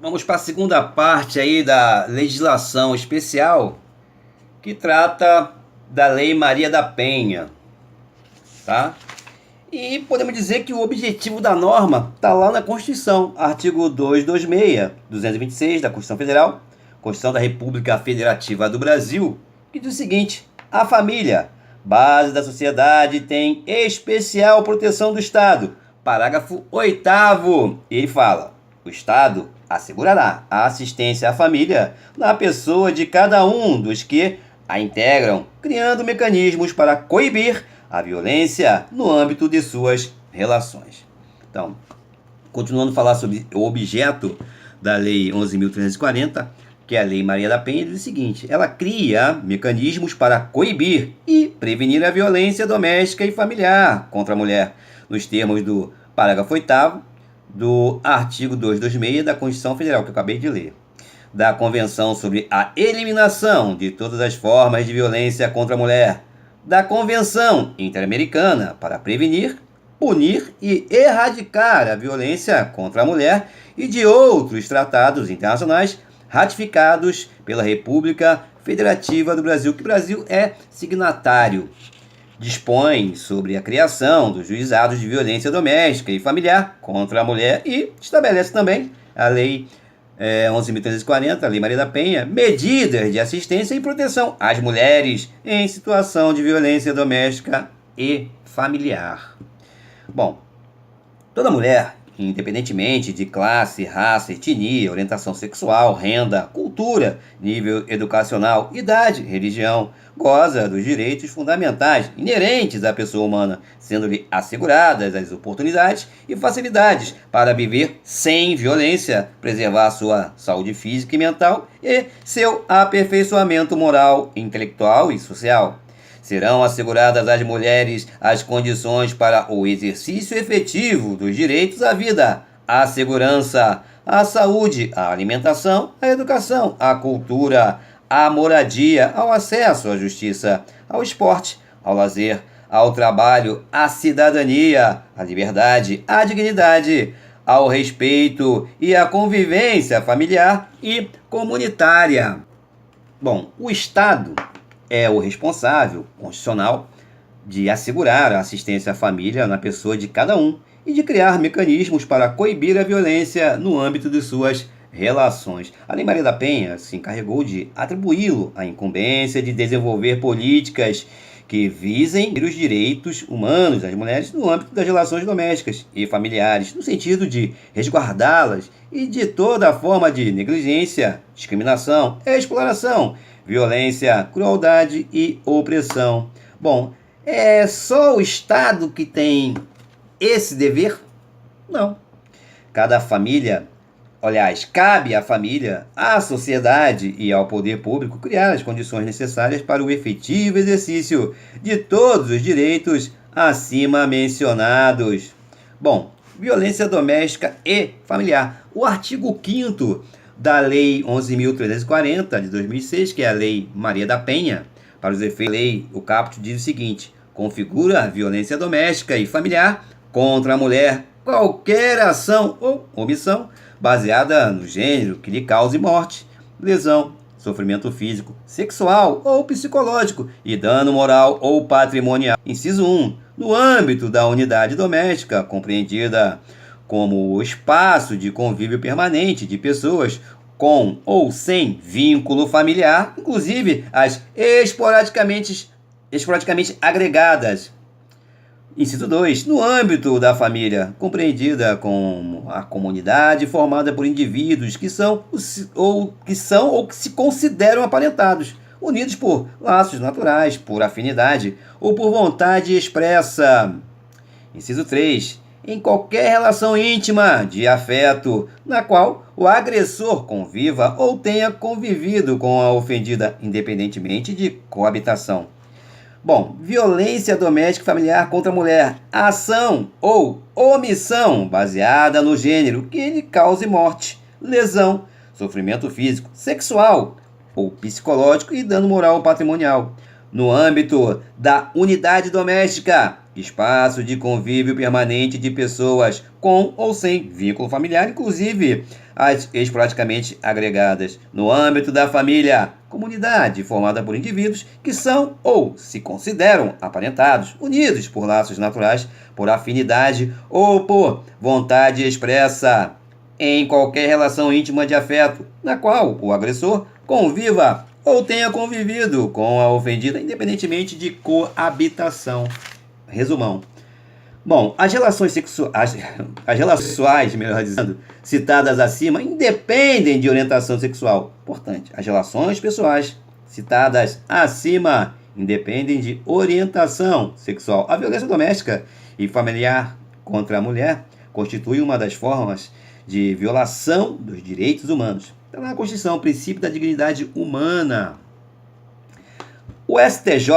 Vamos para a segunda parte aí da legislação especial que trata da Lei Maria da Penha, tá? E podemos dizer que o objetivo da norma está lá na Constituição, artigo 226, 226 da Constituição Federal, Constituição da República Federativa do Brasil, que diz o seguinte: a família, base da sociedade, tem especial proteção do Estado. Parágrafo 8º, ele fala: o Estado assegurará a assistência à família na pessoa de cada um dos que a integram, criando mecanismos para coibir a violência no âmbito de suas relações. Então, continuando a falar sobre o objeto da Lei 11.340, que é a Lei Maria da Penha, diz o seguinte: ela cria mecanismos para coibir e prevenir a violência doméstica e familiar contra a mulher, nos termos do parágrafo 8º do artigo 226 da Constituição Federal, que eu acabei de ler, da Convenção sobre a Eliminação de todas as formas de violência contra a mulher, da Convenção Interamericana para prevenir, punir e erradicar a violência contra a mulher e de outros tratados internacionais ratificados pela República Federativa do Brasil, que o Brasil é signatário. Dispõe sobre a criação dos juizados de violência doméstica e familiar contra a mulher e estabelece também a Lei 11.340, a Lei Maria da Penha, medidas de assistência e proteção às mulheres em situação de violência doméstica e familiar. Bom, toda mulher, independentemente de classe, raça, etnia, orientação sexual, renda, cultura, nível educacional, idade, religião, goza dos direitos fundamentais inerentes à pessoa humana, sendo-lhe asseguradas as oportunidades e facilidades para viver sem violência, preservar sua saúde física e mental e seu aperfeiçoamento moral, intelectual e social. Serão asseguradas às mulheres as condições para o exercício efetivo dos direitos à vida, à segurança, à saúde, à alimentação, à educação, à cultura, à moradia, ao acesso à justiça, ao esporte, ao lazer, ao trabalho, à cidadania, à liberdade, à dignidade, ao respeito e à convivência familiar e comunitária. Bom, o Estado é o responsável constitucional de assegurar a assistência à família na pessoa de cada um e de criar mecanismos para coibir a violência no âmbito de suas relações. A Lei Maria da Penha se encarregou de atribuí-lo a incumbência de desenvolver políticas que visem os direitos humanos das mulheres no âmbito das relações domésticas e familiares, no sentido de resguardá-las e de toda forma de negligência, discriminação, exploração, violência, crueldade e opressão. Bom, é só o Estado que tem esse dever? Não. Cada família, aliás, cabe à família, à sociedade e ao poder público criar as condições necessárias para o efetivo exercício de todos os direitos acima mencionados. Bom, violência doméstica e familiar. O artigo 5º da Lei 11.340 de 2006, que é a Lei Maria da Penha, para os efeitos da lei, o caput diz o seguinte: configura a violência doméstica e familiar contra a mulher qualquer ação ou omissão baseada no gênero que lhe cause morte, lesão, sofrimento físico, sexual ou psicológico e dano moral ou patrimonial. Inciso 1. No âmbito da unidade doméstica, compreendida como o espaço de convívio permanente de pessoas com ou sem vínculo familiar, inclusive as esporadicamente agregadas. Inciso 2. No âmbito da família, compreendida como a comunidade formada por indivíduos que são ou que se consideram aparentados, unidos por laços naturais, por afinidade ou por vontade expressa. Inciso 3. Em qualquer relação íntima de afeto na qual o agressor conviva ou tenha convivido com a ofendida, independentemente de coabitação. Bom, violência doméstica e familiar contra a mulher, ação ou omissão baseada no gênero que lhe cause morte, lesão, sofrimento físico, sexual ou psicológico e dano moral ou patrimonial. No âmbito da unidade doméstica, espaço de convívio permanente de pessoas com ou sem vínculo familiar, inclusive as esporadicamente agregadas, no âmbito da família, comunidade formada por indivíduos que são ou se consideram aparentados, unidos por laços naturais, por afinidade ou por vontade expressa em qualquer relação íntima de afeto, na qual o agressor conviva ou tenha convivido com a ofendida, independentemente de coabitação. Resumão. Bom, as relações sexuais, melhor dizendo, citadas acima, independem de orientação sexual. Importante, as relações pessoais citadas acima independem de orientação sexual. A violência doméstica e familiar contra a mulher constitui uma das formas de violação dos direitos humanos. Está na Constituição, o princípio da dignidade humana. O STJ,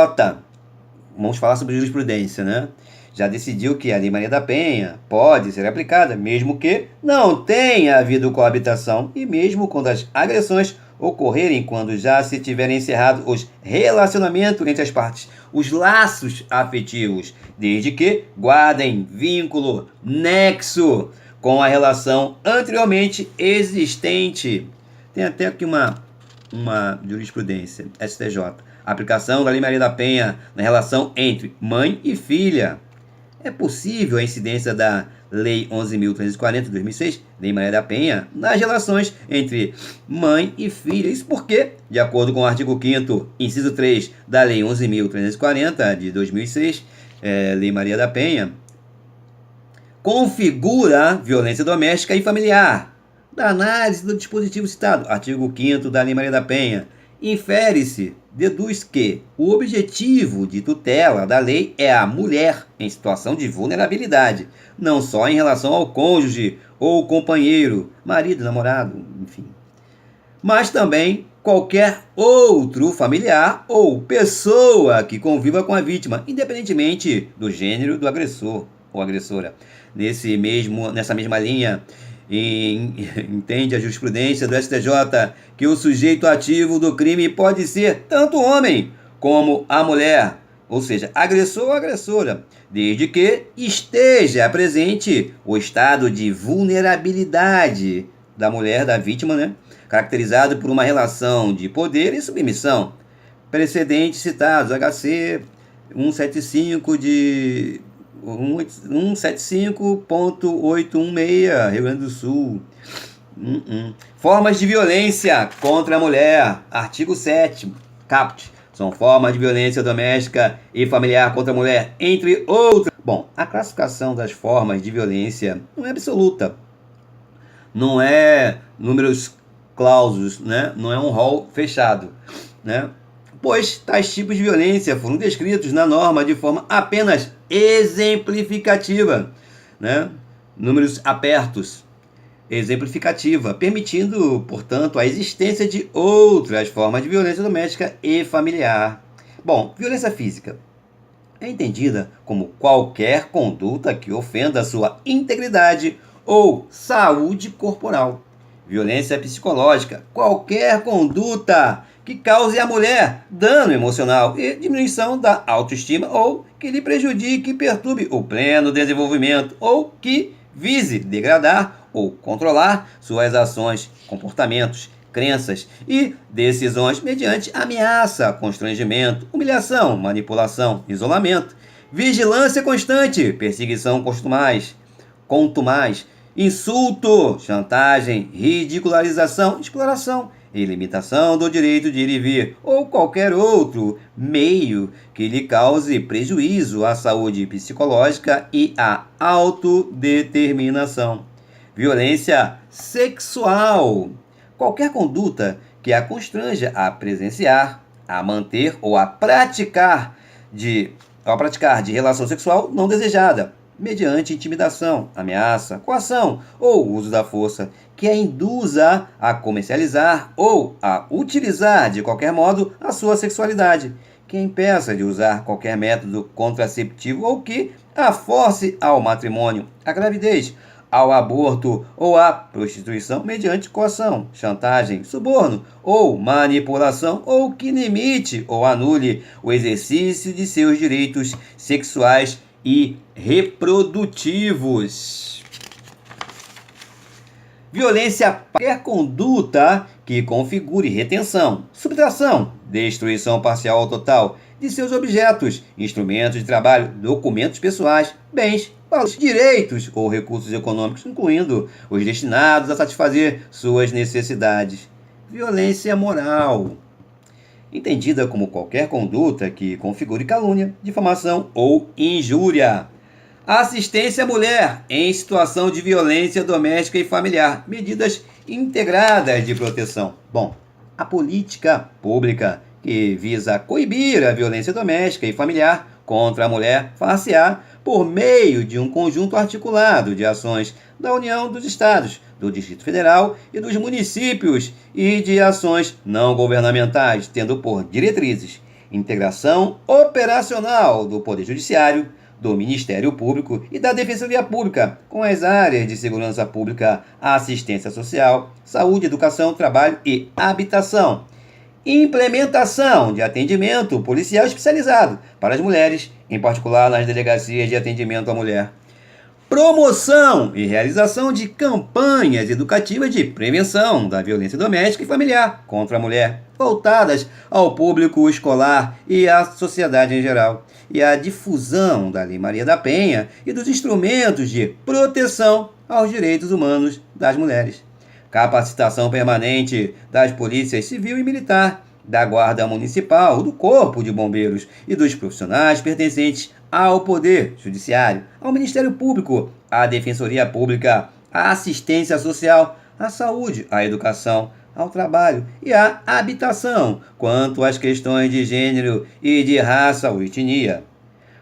vamos falar sobre jurisprudência, né? Já decidiu que a Lei Maria da Penha pode ser aplicada, mesmo que não tenha havido coabitação e mesmo quando as agressões ocorrerem quando já se tiverem encerrado os relacionamentos entre as partes, os laços afetivos, desde que guardem vínculo, nexo com a relação anteriormente existente. Tem até aqui uma jurisprudência, STJ. Aplicação da Lei Maria da Penha na relação entre mãe e filha. É possível a incidência da Lei 11.340 de 2006, Lei Maria da Penha, nas relações entre mãe e filha. Isso porque, de acordo com o artigo 5º, inciso 3 da Lei 11.340 de 2006, Lei Maria da Penha, configura violência doméstica e familiar. Da análise do dispositivo citado, artigo 5º da Lei Maria da Penha, infere-se, deduz que o objetivo de tutela da lei é a mulher em situação de vulnerabilidade, não só em relação ao cônjuge ou companheiro, marido, namorado, enfim, mas também qualquer outro familiar ou pessoa que conviva com a vítima, independentemente do gênero do agressor ou agressora. Nessa mesma linha, entende a jurisprudência do STJ que o sujeito ativo do crime pode ser tanto o homem como a mulher, ou seja, agressor ou agressora, desde que esteja presente o estado de vulnerabilidade da mulher, da vítima, né? Caracterizado por uma relação de poder e submissão. Precedentes citados, HC 175 de 175.816, Rio Grande do Sul. Formas de violência contra a mulher. Artigo 7º, caput. São formas de violência doméstica e familiar contra a mulher, entre outras. Bom, a classificação das formas de violência não é absoluta. Não é números clausos, né? Não é um rol fechado, né? Pois tais tipos de violência foram descritos na norma de forma apenas exemplificativa, né? Números apertos, exemplificativa, permitindo, portanto, a existência de outras formas de violência doméstica e familiar. Bom, violência física é entendida como qualquer conduta que ofenda a sua integridade ou saúde corporal. Violência psicológica, qualquer conduta que cause à mulher dano emocional e diminuição da autoestima ou que lhe prejudique e perturbe o pleno desenvolvimento ou que vise degradar ou controlar suas ações, comportamentos, crenças e decisões mediante ameaça, constrangimento, humilhação, manipulação, isolamento, vigilância constante, perseguição contumaz, insulto, chantagem, ridicularização, exploração e limitação do direito de ir e vir, ou qualquer outro meio que lhe cause prejuízo à saúde psicológica e à autodeterminação. Violência sexual. Qualquer conduta que a constranja a presenciar, a manter ou a praticar de relação sexual não desejada, mediante intimidação, ameaça, coação ou uso da força, que a induza a comercializar ou a utilizar de qualquer modo a sua sexualidade, que a impeça de usar qualquer método contraceptivo ou que a force ao matrimônio, à gravidez, ao aborto ou à prostituição mediante coação, chantagem, suborno ou manipulação, ou que limite ou anule o exercício de seus direitos sexuais e reprodutivos. Violência, qualquer conduta que configure retenção, subtração, destruição parcial ou total de seus objetos, instrumentos de trabalho, documentos pessoais, bens, direitos ou recursos econômicos, incluindo os destinados a satisfazer suas necessidades. Violência moral, entendida como qualquer conduta que configure calúnia, difamação ou injúria. Assistência à mulher em situação de violência doméstica e familiar. Medidas integradas de proteção. Bom, a política pública que visa coibir a violência doméstica e familiar contra a mulher far-se-á por meio de um conjunto articulado de ações da União, dos Estados, do Distrito Federal e dos municípios e de ações não governamentais, tendo por diretrizes integração operacional do Poder Judiciário, do Ministério Público e da Defensoria Pública, com as áreas de segurança pública, assistência social, saúde, educação, trabalho e habitação. Implementação de atendimento policial especializado para as mulheres, em particular nas delegacias de atendimento à mulher. Promoção e realização de campanhas educativas de prevenção da violência doméstica e familiar contra a mulher, voltadas ao público escolar e à sociedade em geral, e a difusão da Lei Maria da Penha e dos instrumentos de proteção aos direitos humanos das mulheres. Capacitação permanente das polícias civil e militar, da Guarda Municipal, do Corpo de Bombeiros e dos profissionais pertencentes ao Poder Judiciário, ao Ministério Público, à Defensoria Pública, à Assistência Social, à Saúde, à Educação, ao Trabalho e à Habitação, quanto às questões de gênero e de raça ou etnia.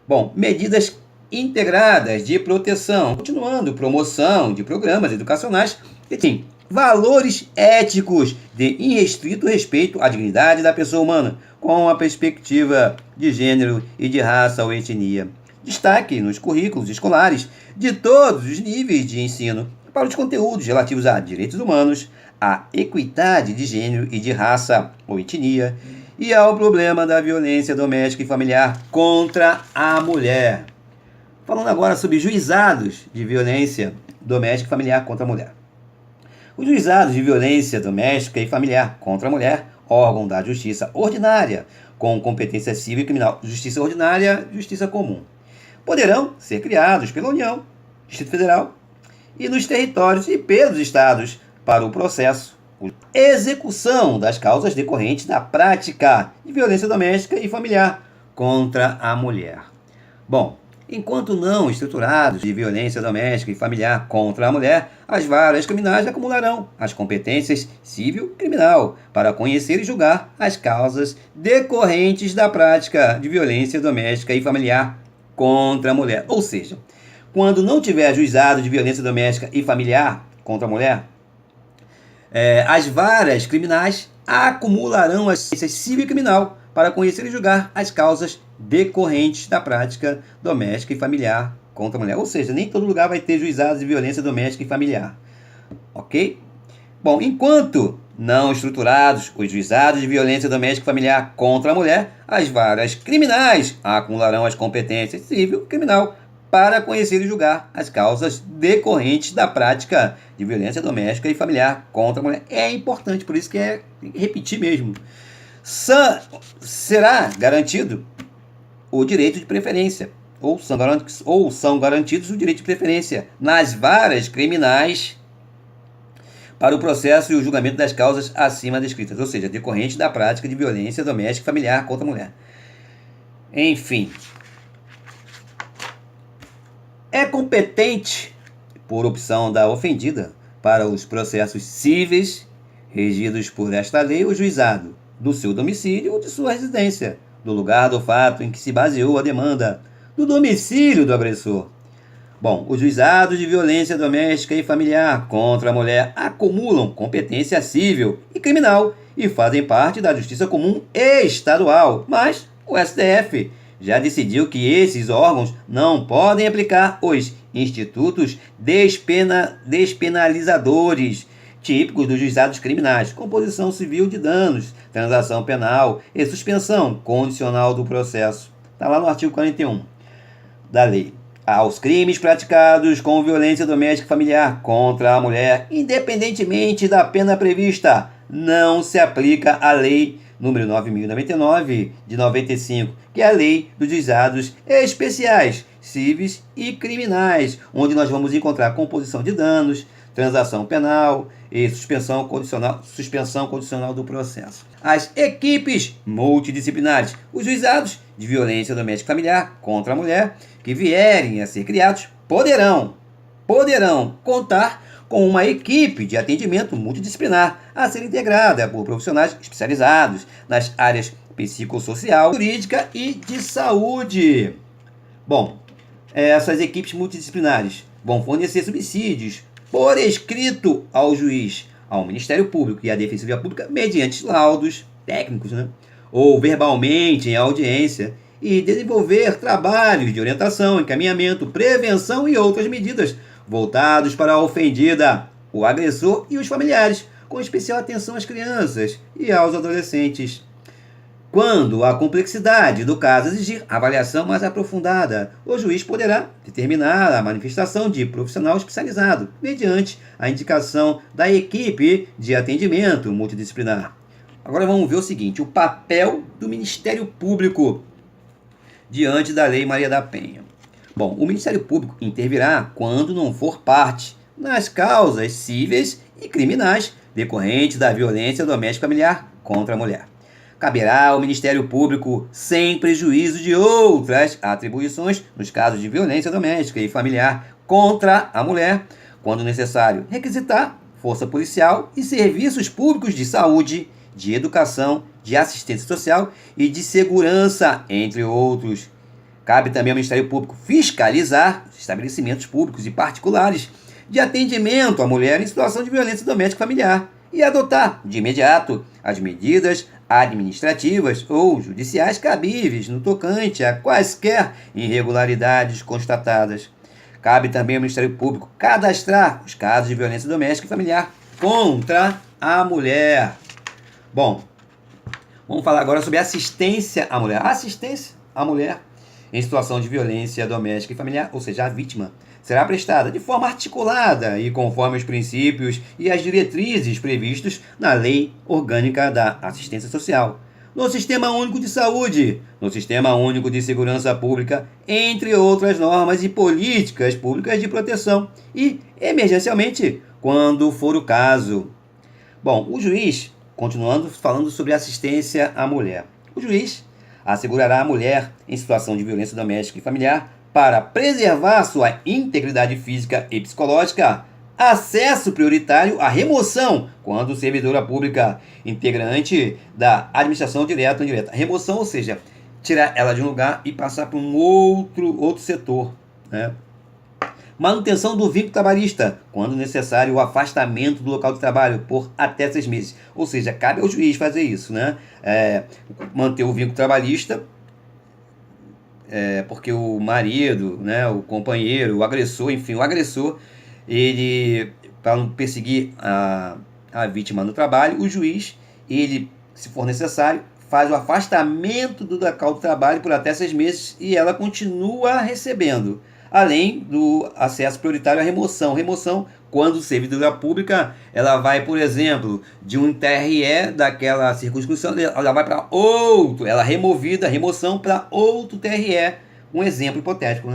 Bom, medidas integradas de proteção, continuando promoção de programas educacionais e, sim, valores éticos de irrestrito respeito à dignidade da pessoa humana, com a perspectiva de gênero e de raça ou etnia. Destaque nos currículos escolares de todos os níveis de ensino para os conteúdos relativos a direitos humanos, à equidade de gênero e de raça ou etnia e ao problema da violência doméstica e familiar contra a mulher. Falando agora sobre juizados de violência doméstica e familiar contra a mulher. Os juizados de violência doméstica e familiar contra a mulher, órgão da justiça ordinária, com competência civil e criminal, justiça ordinária, justiça comum, poderão ser criados pela União, Distrito Federal e nos territórios e pelos estados para o processo, execução das causas decorrentes da prática de violência doméstica e familiar contra a mulher. Bom, enquanto não estruturados de violência doméstica e familiar contra a mulher, as varas criminais acumularão as competências civil e criminal para conhecer e julgar as causas decorrentes da prática de violência doméstica e familiar contra a mulher. Ou seja, quando não tiver juizado de violência doméstica e familiar contra a mulher, as varas criminais acumularão as competências civil e criminal para conhecer e julgar as causas decorrentes da prática doméstica e familiar contra a mulher. Ou seja, nem todo lugar vai ter juizados de violência doméstica e familiar. Ok? Bom, enquanto não estruturados os juizados de violência doméstica e familiar contra a mulher, as varas criminais acumularão as competências civil e criminal para conhecer e julgar as causas decorrentes da prática de violência doméstica e familiar contra a mulher. É importante, por isso que tem que repetir mesmo. Será garantido o direito de preferência, ou são garantidos o direito de preferência nas varas criminais para o processo e o julgamento das causas acima descritas, ou seja, decorrente da prática de violência doméstica e familiar contra a mulher. Enfim, é competente, por opção da ofendida, para os processos cíveis regidos por esta lei, o juizado do seu domicílio ou de sua residência, do lugar do fato em que se baseou a demanda, do domicílio do agressor. Bom, os juizados de violência doméstica e familiar contra a mulher acumulam competência civil e criminal e fazem parte da justiça comum estadual, mas o STF já decidiu que esses órgãos não podem aplicar os institutos despenalizadores típicos dos juizados criminais, composição civil de danos, transação penal e suspensão condicional do processo. Está lá no artigo 41. da lei aos crimes praticados com violência doméstica e familiar contra a mulher, independentemente da pena prevista, não se aplica a lei número 9.099 de 95, que é a lei dos juizados especiais, civis e criminais, onde nós vamos encontrar composição de danos, transação penal e suspensão condicional do processo. As equipes multidisciplinares, os juizados de violência doméstica e familiar contra a mulher, que vierem a ser criados, poderão contar com uma equipe de atendimento multidisciplinar a ser integrada por profissionais especializados nas áreas psicossocial, jurídica e de saúde. Bom, essas equipes multidisciplinares vão fornecer subsídios por escrito ao juiz, ao Ministério Público e à Defensoria Pública mediante laudos técnicos, ou verbalmente em audiência, e desenvolver trabalhos de orientação, encaminhamento, prevenção e outras medidas voltados para a ofendida, o agressor e os familiares, com especial atenção às crianças e aos adolescentes. Quando a complexidade do caso exigir avaliação mais aprofundada, o juiz poderá determinar a manifestação de profissional especializado, mediante a indicação da equipe de atendimento multidisciplinar. Agora vamos ver o seguinte, o papel do Ministério Público diante da Lei Maria da Penha. Bom, o Ministério Público intervirá quando não for parte nas causas cíveis e criminais decorrentes da violência doméstica familiar contra a mulher. Caberá ao Ministério Público, sem prejuízo de outras atribuições, nos casos de violência doméstica e familiar contra a mulher, quando necessário, requisitar força policial e serviços públicos de saúde, de educação, de assistência social e de segurança, entre outros. Cabe também ao Ministério Público fiscalizar estabelecimentos públicos e particulares de atendimento à mulher em situação de violência doméstica e familiar e adotar, de imediato, as medidas administrativas ou judiciais cabíveis no tocante a quaisquer irregularidades constatadas. Cabe também ao Ministério Público cadastrar os casos de violência doméstica e familiar contra a mulher. Bom, vamos falar agora sobre assistência à mulher. Assistência à mulher em situação de violência doméstica e familiar, ou seja, a vítima, será prestada de forma articulada e conforme os princípios e as diretrizes previstos na Lei Orgânica da Assistência Social, no Sistema Único de Saúde, no Sistema Único de Segurança Pública, entre outras normas e políticas públicas de proteção e, emergencialmente, quando for o caso. Bom, o juiz, continuando falando sobre assistência à mulher, o juiz assegurará à mulher em situação de violência doméstica e familiar, para preservar sua integridade física e psicológica, acesso prioritário à remoção quando servidora pública integrante da administração direta ou indireta. Remoção, ou seja, tirar ela de um lugar e passar para um outro setor, Manutenção do vínculo trabalhista, quando necessário o afastamento do local de trabalho por até 6 meses. Ou seja, cabe ao juiz fazer isso, manter o vínculo trabalhista, porque o marido, o companheiro, o agressor, ele, para não perseguir a vítima no trabalho, o juiz, ele, se for necessário, faz o afastamento do local de trabalho por até 6 meses e ela continua recebendo, além do acesso prioritário à remoção. Remoção, quando servidora pública, ela vai, por exemplo, de um TRE daquela circunscrição, ela vai para outro, ela é removida, remoção para outro TRE, um exemplo hipotético,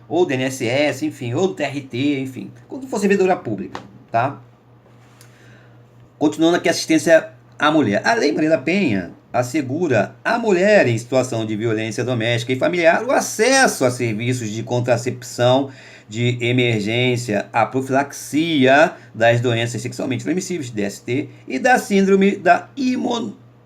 Ou do INSS, enfim, ou do TRT, enfim, quando for servidora pública, tá? Continuando aqui a assistência à mulher. A Lei Maria da Penha assegura à mulher em situação de violência doméstica e familiar o acesso a serviços de contracepção de emergência, a profilaxia das doenças sexualmente transmissíveis, DST, e da síndrome da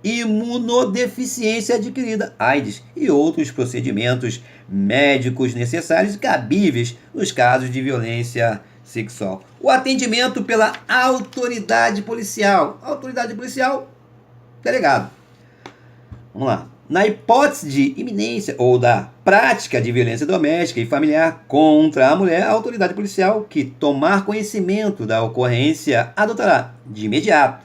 imunodeficiência adquirida, AIDS, e outros procedimentos médicos necessários e cabíveis nos casos de violência sexual. O atendimento pela autoridade policial. Autoridade policial, delegado. Vamos lá. Na hipótese de iminência ou da prática de violência doméstica e familiar contra a mulher, a autoridade policial que tomar conhecimento da ocorrência adotará de imediato,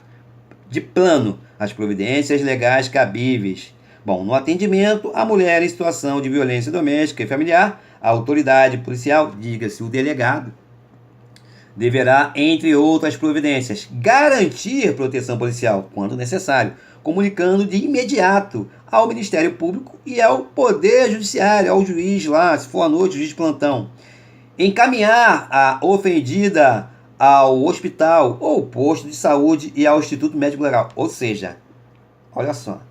de plano, as providências legais cabíveis. Bom, no atendimento à mulher em situação de violência doméstica e familiar, A autoridade policial, diga-se o delegado, deverá, entre outras providências, garantir proteção policial, quando necessário, comunicando de imediato ao Ministério Público e ao Poder Judiciário, ao juiz lá, se for à noite, o juiz de plantão, encaminhar a ofendida ao hospital ou posto de saúde e ao Instituto Médico Legal. Ou seja, olha só,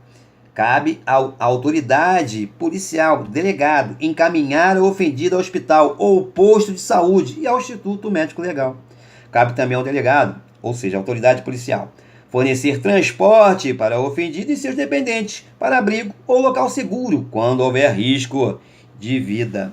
cabe à autoridade policial, delegado, encaminhar a ofendida ao hospital ou posto de saúde e ao Instituto Médico Legal. Cabe também ao delegado, ou seja, à autoridade policial, fornecer transporte para a ofendida e seus dependentes para abrigo ou local seguro, quando houver risco de vida.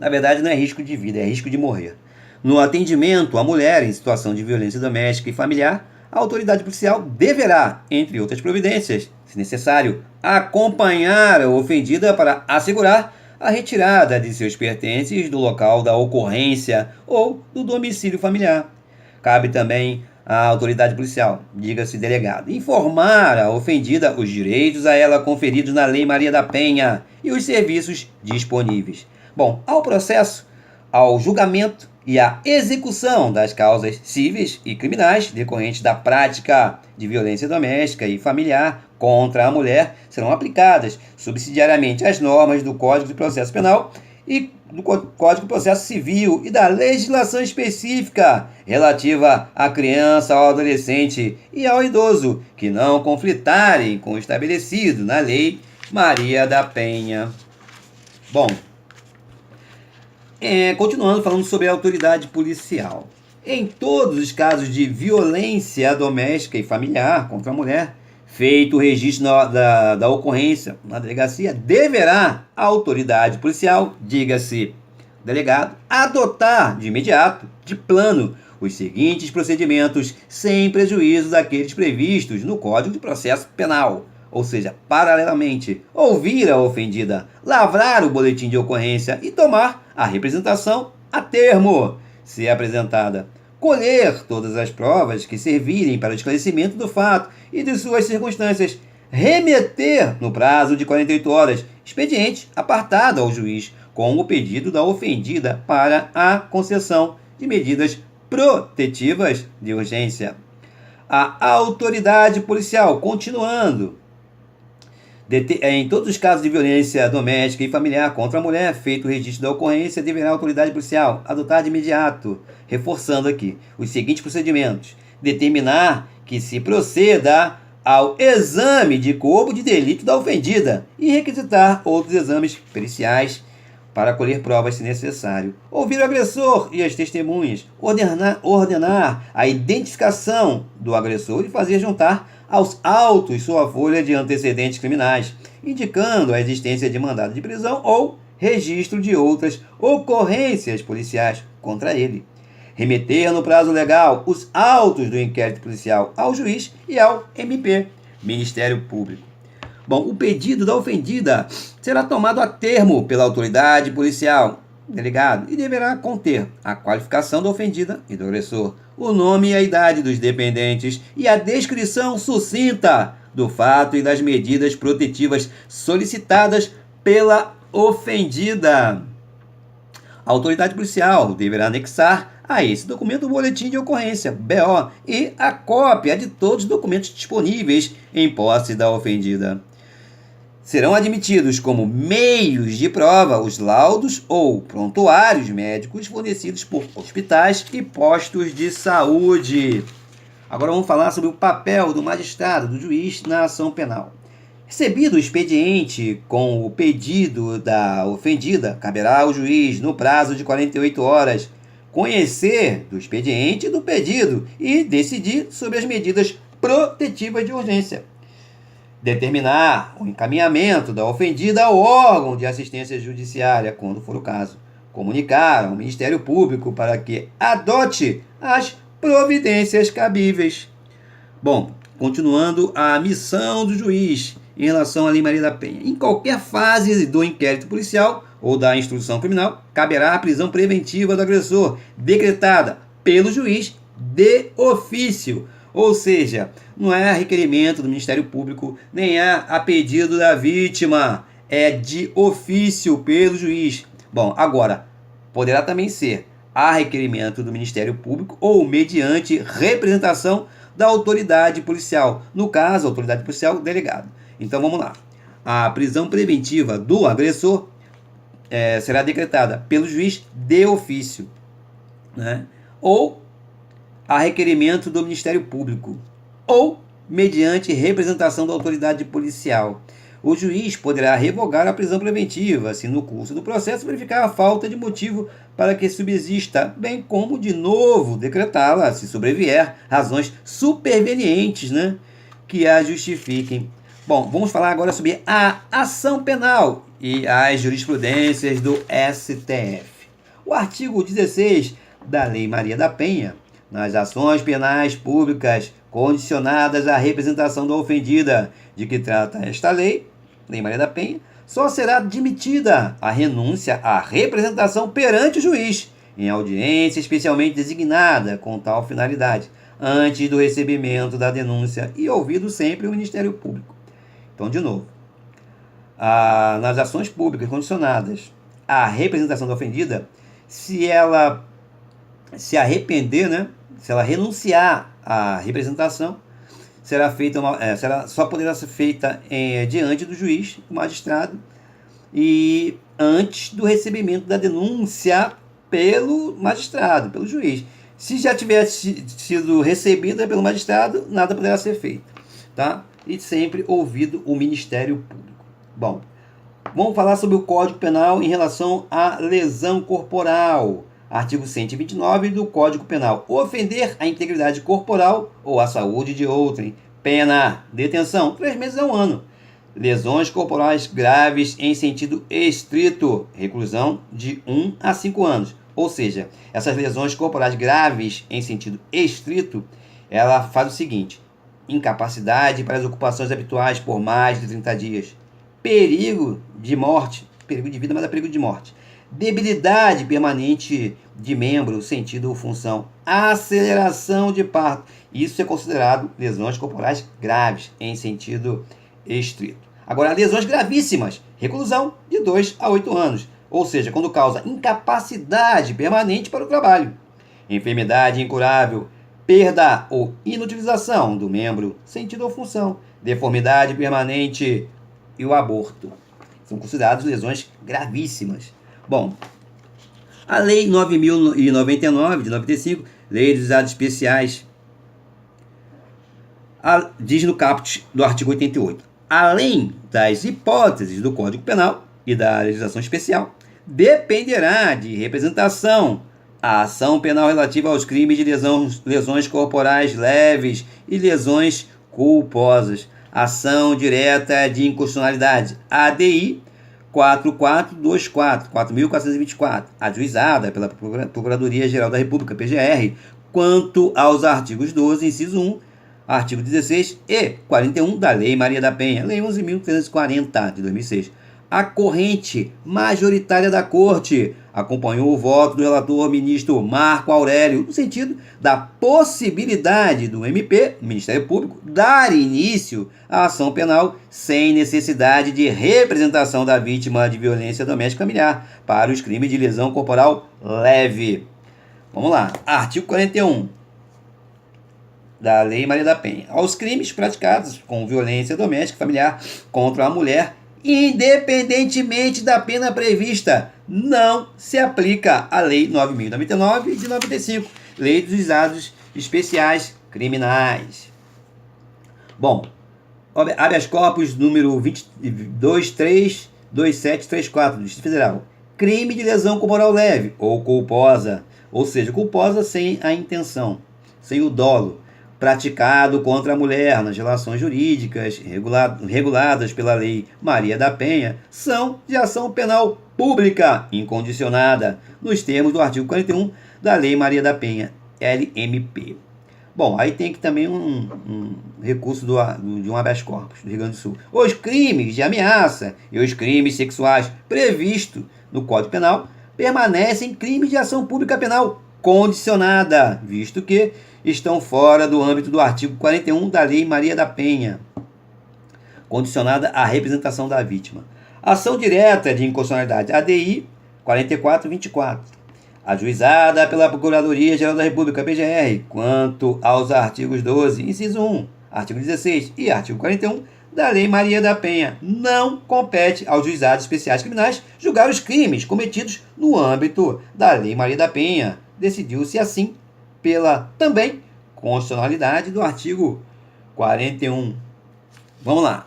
Na verdade, não é risco de vida, é risco de morrer. No atendimento à mulher em situação de violência doméstica e familiar, a autoridade policial deverá, entre outras providências, se necessário, acompanhar a ofendida para assegurar a retirada de seus pertences do local da ocorrência ou do domicílio familiar. Cabe também à autoridade policial, diga-se delegado, informar a ofendida os direitos a ela conferidos na Lei Maria da Penha e os serviços disponíveis. Bom, ao processo, ao julgamento e à execução das causas cíveis e criminais decorrentes da prática de violência doméstica e familiar contra a mulher serão aplicadas subsidiariamente as normas do Código de Processo Penal e do Código de Processo Civil e da legislação específica relativa à criança, ao adolescente e ao idoso, que não conflitarem com o estabelecido na Lei Maria da Penha. Bom, continuando falando sobre a autoridade policial. Em todos os casos de violência doméstica e familiar contra a mulher, feito o registro da ocorrência na delegacia, deverá a autoridade policial, diga-se delegado, adotar de imediato, de plano, os seguintes procedimentos sem prejuízo daqueles previstos no Código de Processo Penal. Ou seja, paralelamente, ouvir a ofendida, lavrar o boletim de ocorrência e tomar a representação a termo, se apresentada. Colher todas as provas que servirem para o esclarecimento do fato e de suas circunstâncias. Remeter, no prazo de 48 horas, expediente apartado ao juiz, com o pedido da ofendida para a concessão de medidas protetivas de urgência. A autoridade policial, continuando, em todos os casos de violência doméstica e familiar contra a mulher, feito o registro da ocorrência, deverá a autoridade policial adotar de imediato, reforçando aqui, os seguintes procedimentos. Determinar que se proceda ao exame de corpo de delito da ofendida e requisitar outros exames periciais para colher provas se necessário. Ouvir o agressor e as testemunhas, ordenar a identificação do agressor e fazer juntar aos autos sua folha de antecedentes criminais, indicando a existência de mandado de prisão ou registro de outras ocorrências policiais contra ele. Remeter no prazo legal os autos do inquérito policial ao juiz e ao MP, Ministério Público. Bom, o pedido da ofendida será tomado a termo pela autoridade policial, delegado, e deverá conter a qualificação da ofendida e do agressor, o nome e a idade dos dependentes e a descrição sucinta do fato e das medidas protetivas solicitadas pela ofendida. A autoridade policial deverá anexar a esse documento o boletim de ocorrência, BO, e a cópia de todos os documentos disponíveis em posse da ofendida. Serão admitidos como meios de prova os laudos ou prontuários médicos fornecidos por hospitais e postos de saúde. Agora vamos falar sobre o papel do magistrado, do juiz na ação penal. Recebido o expediente com o pedido da ofendida, caberá ao juiz, no prazo de 48 horas, conhecer do expediente e do pedido e decidir sobre as medidas protetivas de urgência. Determinar o encaminhamento da ofendida ao órgão de assistência judiciária, quando for o caso. Comunicar ao Ministério Público para que adote as providências cabíveis. Bom, continuando a missão do juiz em relação à Lei Maria da Penha. Em qualquer fase do inquérito policial ou da instrução criminal, caberá a prisão preventiva do agressor, decretada pelo juiz de ofício. Ou seja, não é a requerimento do Ministério Público, nem é a pedido da vítima, é de ofício pelo juiz. Bom, agora, poderá também ser a requerimento do Ministério Público ou mediante representação da autoridade policial. No caso, a autoridade policial, delegado. Então, vamos lá. A prisão preventiva do agressor será decretada pelo juiz de ofício, né? Ou a requerimento do Ministério Público, ou mediante representação da autoridade policial. O juiz poderá revogar a prisão preventiva, se no curso do processo verificar a falta de motivo para que subsista, bem como, de novo, decretá-la, se sobrevier razões supervenientes, né, que a justifiquem. Bom, vamos falar agora sobre a ação penal e as jurisprudências do STF. O artigo 16 da Lei Maria da Penha, nas ações penais públicas condicionadas à representação da ofendida, de que trata esta lei, Lei Maria da Penha, só será admitida a renúncia à representação perante o juiz, em audiência especialmente designada com tal finalidade, antes do recebimento da denúncia e ouvido sempre o Ministério Público. Então, de novo, nas ações públicas condicionadas à representação da ofendida, se ela se arrepender, né, se ela renunciar à representação, só poderá ser feita diante do juiz, do magistrado, e antes do recebimento da denúncia pelo magistrado, pelo juiz. Se já tivesse sido recebida pelo magistrado, nada poderá ser feito, tá? E sempre ouvido o Ministério Público. Bom, vamos falar sobre o Código Penal em relação à lesão corporal. Artigo 129 do Código Penal. Ofender a integridade corporal ou a saúde de outrem. Pena, detenção, 3 meses a 1 ano. Lesões corporais graves em sentido estrito, reclusão de 1 a 5 anos. Ou seja, essas lesões corporais graves em sentido estrito, ela faz o seguinte: incapacidade para as ocupações habituais por mais de 30 dias. Perigo de morte, perigo de vida, mas é perigo de morte. Debilidade permanente de membro, sentido ou função. Aceleração de parto. Isso é considerado lesões corporais graves, em sentido estrito. Agora, lesões gravíssimas. Reclusão de 2 a 8 anos. Ou seja, quando causa incapacidade permanente para o trabalho. Enfermidade incurável. Perda ou inutilização do membro, sentido ou função. Deformidade permanente e o aborto. São consideradas lesões gravíssimas. Bom, a Lei 9.099, de 95, Lei dos Juizados Especiais, diz no caput do artigo 88, além das hipóteses do Código Penal e da legislação especial, dependerá de representação a ação penal relativa aos crimes de lesões corporais leves e lesões culposas. Ação direta de inconstitucionalidade, ADI 4424, ajuizada pela Procuradoria-Geral da República, PGR, quanto aos artigos 12, inciso 1, artigo 16 e 41 da Lei Maria da Penha, Lei 11.340, de 2006. A corrente majoritária da Corte acompanhou o voto do relator ministro Marco Aurélio, no sentido da possibilidade do MP, Ministério Público, dar início à ação penal sem necessidade de representação da vítima de violência doméstica familiar para os crimes de lesão corporal leve. Vamos lá, artigo 41 da Lei Maria da Penha. Aos crimes praticados com violência doméstica familiar contra a mulher, independentemente da pena prevista, não se aplica a Lei 9.099 de 95, Lei dos Juizados Especiais Criminais. Bom, habeas corpus número 232.734 do Distrito Federal. Crime de lesão corporal leve ou culposa, ou seja, culposa sem a intenção, sem o dolo, praticado contra a mulher nas relações jurídicas reguladas pela Lei Maria da Penha, são de ação penal pública incondicionada, nos termos do artigo 41 da Lei Maria da Penha, LMP. Bom, aí tem que também um recurso de um habeas corpus do Rio Grande do Sul. Os crimes de ameaça e os crimes sexuais previstos no Código Penal permanecem crimes de ação pública penal condicionada, visto que estão fora do âmbito do artigo 41 da Lei Maria da Penha, condicionada à representação da vítima. Ação direta de inconstitucionalidade, ADI 4424, ajuizada pela Procuradoria-Geral da República, PGR, quanto aos artigos 12, inciso 1, artigo 16 e artigo 41 da Lei Maria da Penha, não compete aos juizados especiais criminais julgar os crimes cometidos no âmbito da Lei Maria da Penha. Decidiu-se assim pela também constitucionalidade do artigo 41. Vamos lá.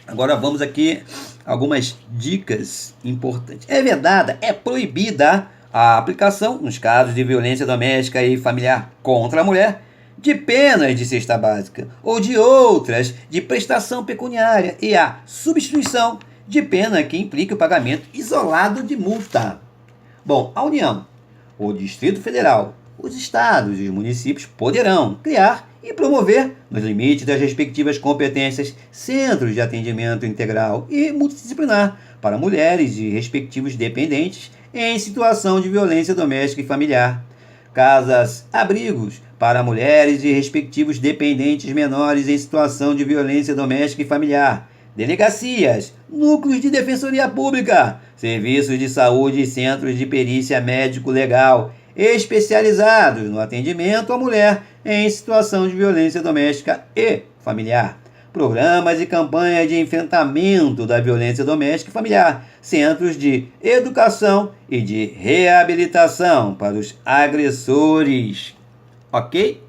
Agora vamos aqui algumas dicas importantes. É vedada, é proibida a aplicação, nos casos de violência doméstica e familiar contra a mulher, de penas de cesta básica ou de outras de prestação pecuniária e a substituição de pena que implique o pagamento isolado de multa. Bom, a União, o Distrito Federal, os estados e os municípios poderão criar e promover, nos limites das respectivas competências, centros de atendimento integral e multidisciplinar para mulheres e respectivos dependentes em situação de violência doméstica e familiar, casas-abrigos para mulheres e respectivos dependentes menores em situação de violência doméstica e familiar, delegacias, núcleos de defensoria pública, serviços de saúde e centros de perícia médico-legal especializados no atendimento à mulher em situação de violência doméstica e familiar, programas e campanhas de enfrentamento da violência doméstica e familiar, centros de educação e de reabilitação para os agressores. Ok?